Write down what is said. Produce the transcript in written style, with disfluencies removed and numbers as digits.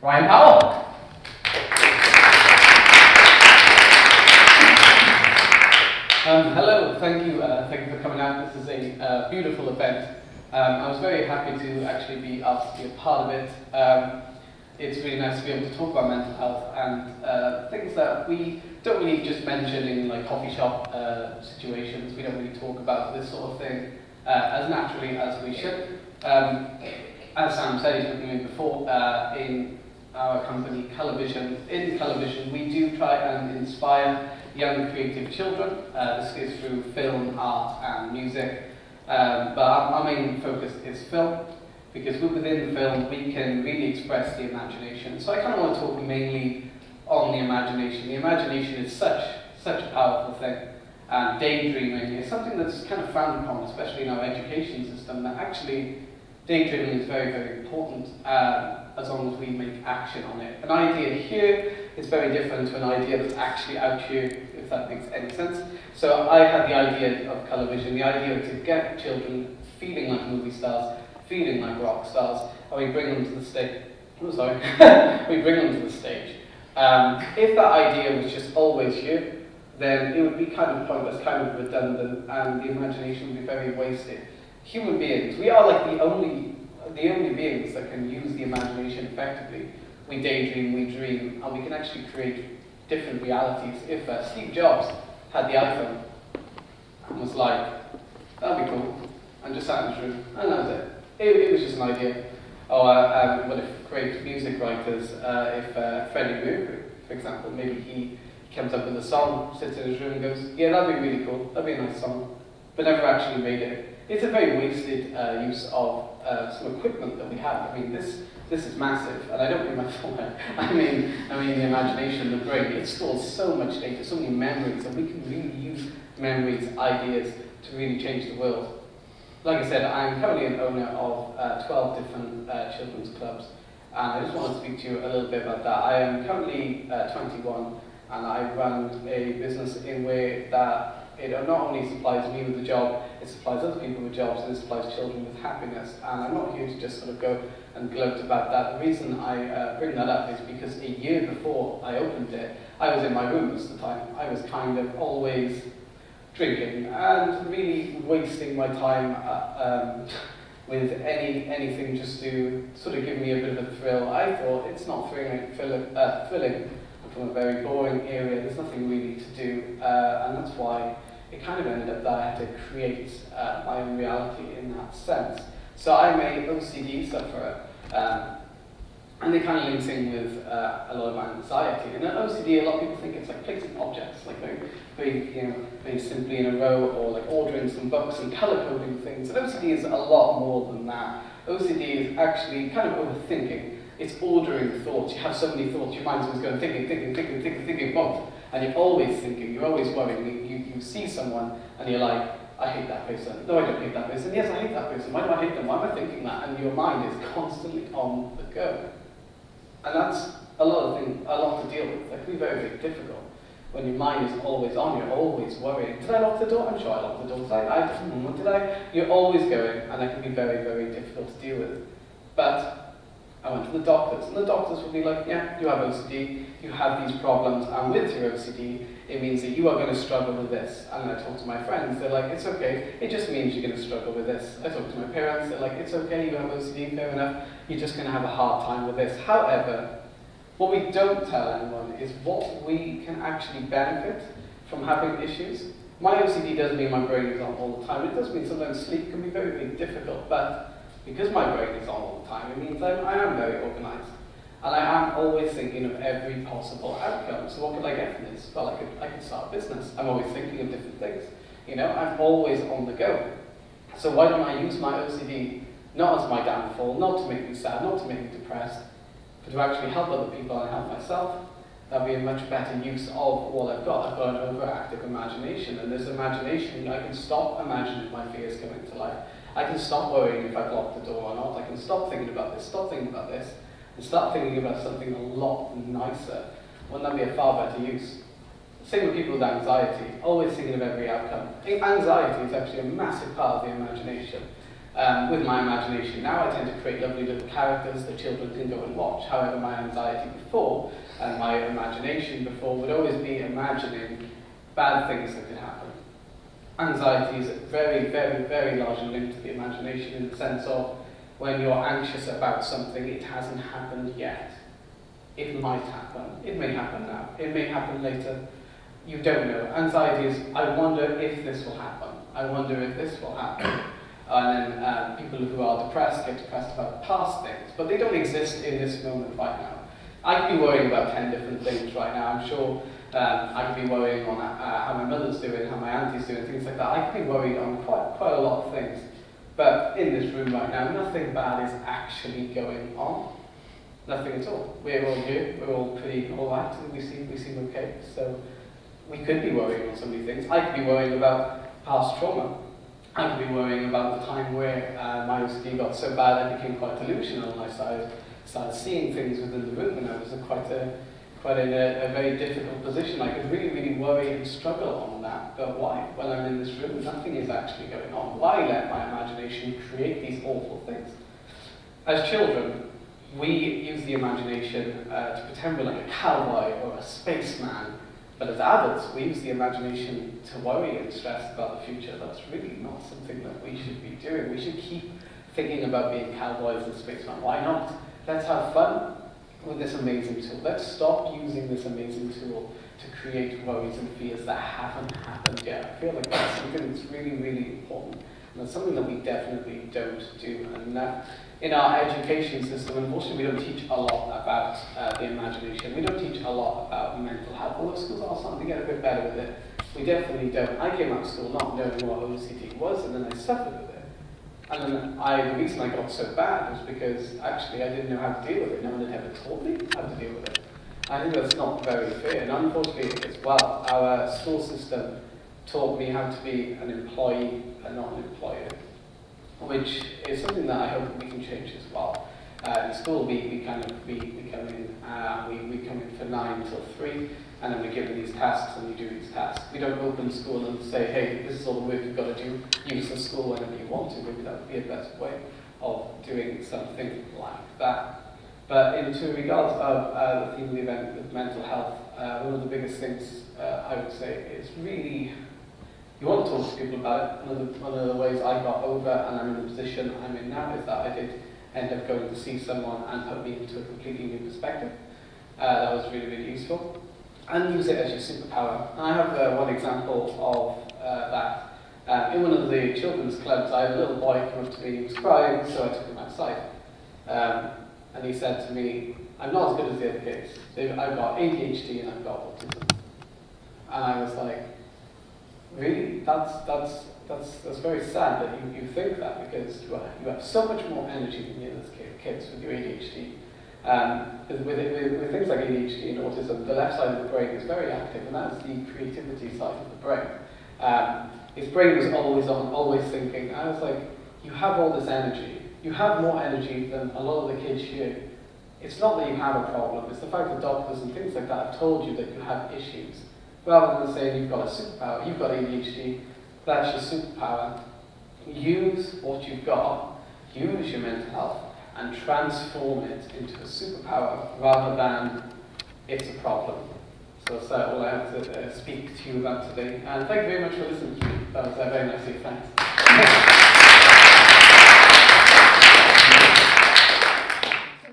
Ryan Powell. Hello, thank you for coming out. This is a beautiful event. I was very happy to actually be asked to be a part of it. It's really nice to be able to talk about mental health and things that we don't really just mention in like coffee shop situations. We don't really talk about this sort of thing as naturally as we should. As Sam said, he's with me before, in our company, Colourvision. In Colourvision, we do try and inspire young creative children. This is through film, art and music. But our main focus is film, because within the film we can really express the imagination. So I kind of want to talk mainly on the imagination. The imagination is such a powerful thing. And daydreaming is something that's kind of frowned upon, especially in our education system, that actually daydreaming is very, very important as long as we make action on it. An idea here is very different to an idea that's actually out here, if that makes any sense. So I had the idea of Colourvision, the idea to get children feeling like movie stars, feeling like rock stars, and we bring them to the stage. Oh, sorry. We bring them to the stage. If that idea was just always here, then it would be kind of pointless, kind of redundant, and the imagination would be very wasted. Human beings, we are like the only beings that can use the imagination effectively. We daydream, we dream, and we can actually create different realities. If Steve Jobs had the iPhone and was like, that'd be cool, and just sat in his room, and that was it. It was just an idea. Or what if great music writers, if Freddie Mercury, for example, maybe he comes up with a song, sits in his room and goes, yeah, that'd be really cool, that'd be a nice song, but never actually made it. It's a very wasted use of some equipment that we have. I mean, this is massive, and I don't mean my phone. I mean the imagination, the brain. It stores so much data, so many memories, and we can really use memories, ideas to really change the world. Like I said, I'm currently an owner of 12 different children's clubs, and I just want to speak to you a little bit about that. I am currently 21, and I run a business in where that it not only supplies me with a job, it supplies other people with jobs, and it supplies children with happiness. And I'm not here to just sort of go and gloat about that. The reason I bring that up is because a year before I opened it, I was in my room most of the time. I was kind of always drinking and really wasting my time with anything just to sort of give me a bit of a thrill. I thought it's not thrilling. I'm from a very boring area. There's nothing really to do, and that's why it kind of ended up that I had to create my own reality in that sense. So I'm a OCD sufferer, and it kind of links in with a lot of anxiety. And OCD, a lot of people think it's like placing objects, like very simply in a row, or like ordering some books and color coding things. And OCD is a lot more than that. OCD is actually kind of overthinking. It's ordering thoughts. You have so many thoughts, your mind's always going thinking, boom. And you're always thinking, you're always worrying. You see someone and you're like, I hate that person. No, I don't hate that person. Yes, I hate that person. Why do I hate them? Why am I thinking that? And your mind is constantly on the go. And that's a lot to deal with. That can be very, very difficult. When your mind is always on, you're always worrying. Did I lock the door? I'm sure I locked the door. Did I? You're always going, and that can be very, very difficult to deal with. But I went to the doctors, and the doctors would be like, yeah, you have OCD, you have these problems, and with your OCD, it means that you are going to struggle with this. And I talk to my friends, they're like, it's okay, it just means you're going to struggle with this. I talk to my parents, they're like, it's okay, you have OCD, fair enough, you're just going to have a hard time with this. However, what we don't tell anyone is what we can actually benefit from having issues. My OCD does mean my brain is on all the time. It does mean sometimes sleep can be very, very difficult, but because my brain is on all the time, it means I am very organised. And I am always thinking of every possible outcome. So what could I get from this? Well, I could start a business. I'm always thinking of different things. I'm always on the go. So why don't I use my OCD not as my downfall, not to make me sad, not to make me depressed, but to actually help other people and help myself? That'd be a much better use of what I've got. I've got an overactive imagination, and this imagination, I can stop imagining my fears coming to life. I can stop worrying if I've locked the door or not. I can stop thinking about this, and start thinking about something a lot nicer. Wouldn't that be a far better use? Same with people with anxiety, always thinking of every outcome. Anxiety is actually a massive part of the imagination. with my imagination now, I tend to create lovely little characters that children can go and watch. However, my anxiety before and my imagination before would always be imagining bad things that could happen. Anxiety is very, very, very largely linked to the imagination in the sense of when you're anxious about something, it hasn't happened yet. It might happen. It may happen now. It may happen later. You don't know. Anxiety is, I wonder if this will happen. I wonder if this will happen. And then people who are depressed get depressed about past things, but they don't exist in this moment right now. I could be worrying about 10 different things right now. I'm sure I could be worrying on how my mother's doing, how my auntie's doing, things like that. I could be worried on quite a lot of things. But in this room right now, nothing bad is actually going on. Nothing at all. We're all here. We're all pretty all right. We seem okay. So we could be worrying on so many things. I could be worrying about past trauma. I could be worrying about the time where my OCD got so bad I became quite delusional and I started seeing things within the room, and I was in a very difficult position. I could really worry and struggle on that. But why? When I'm in this room, nothing is actually going on. Why let my imagination create these awful things? As children, we use the imagination to pretend we're like a cowboy or a spaceman. But as adults, we use the imagination to worry and stress about the future. That's really not something that we should be doing. We should keep thinking about being cowboys and spacemen. Why not? Let's have fun with this amazing tool. Let's stop using this amazing tool to create worries and fears that haven't happened yet. I feel like that's something that's really important. And that's something that we definitely don't do. And in our education system, unfortunately, we don't teach a lot about the imagination. We don't teach a lot about mental health. Although schools are starting to get a bit better with it, we definitely don't. I came out of school not knowing what OCD was, and then I suffered with it. And then the reason I got so bad was because actually I didn't know how to deal with it. No one had ever taught me how to deal with it. I think that's not very fair. And unfortunately as well, our school system taught me how to be an employee and not an employer, which is something that I hope we can change as well. In school, we come in for 9 till 3, and then we're given these tasks and we do these tasks. We don't open school and say, hey, this is all the work you've got to do. Use the school whenever you want to. Maybe that would be a better way of doing something like that. But into regards of the theme of the event with mental health, one of the biggest things I would say is really, you want to talk to people about it. One of the ways I got over, and I'm in the position I'm in now, is that I did end up going to see someone and put me into a completely new perspective. That was really useful. And use it as your superpower. And I have one example of that. In one of the children's clubs, I had a little boy come up to me, he was crying, so I took him outside. And he said to me, I'm not as good as the other kids. I've got ADHD and I've got autism. And I was like, really? That's very sad that you think that, because you have so much more energy than the other kids with your ADHD. With things like ADHD and autism, the left side of the brain is very active, and that's the creativity side of the brain. His brain was always on, always thinking. I was like, you have all this energy. You have more energy than a lot of the kids here. It's not that you have a problem, it's the fact that doctors and things like that have told you that you have issues. Rather than saying you've got a superpower, you've got ADHD, that's your superpower. Use what you've got, use your mental health, and transform it into a superpower rather than it's a problem. So that's all I have to speak to you about today. And thank you very much for listening to me. That was very nice of you. Thanks.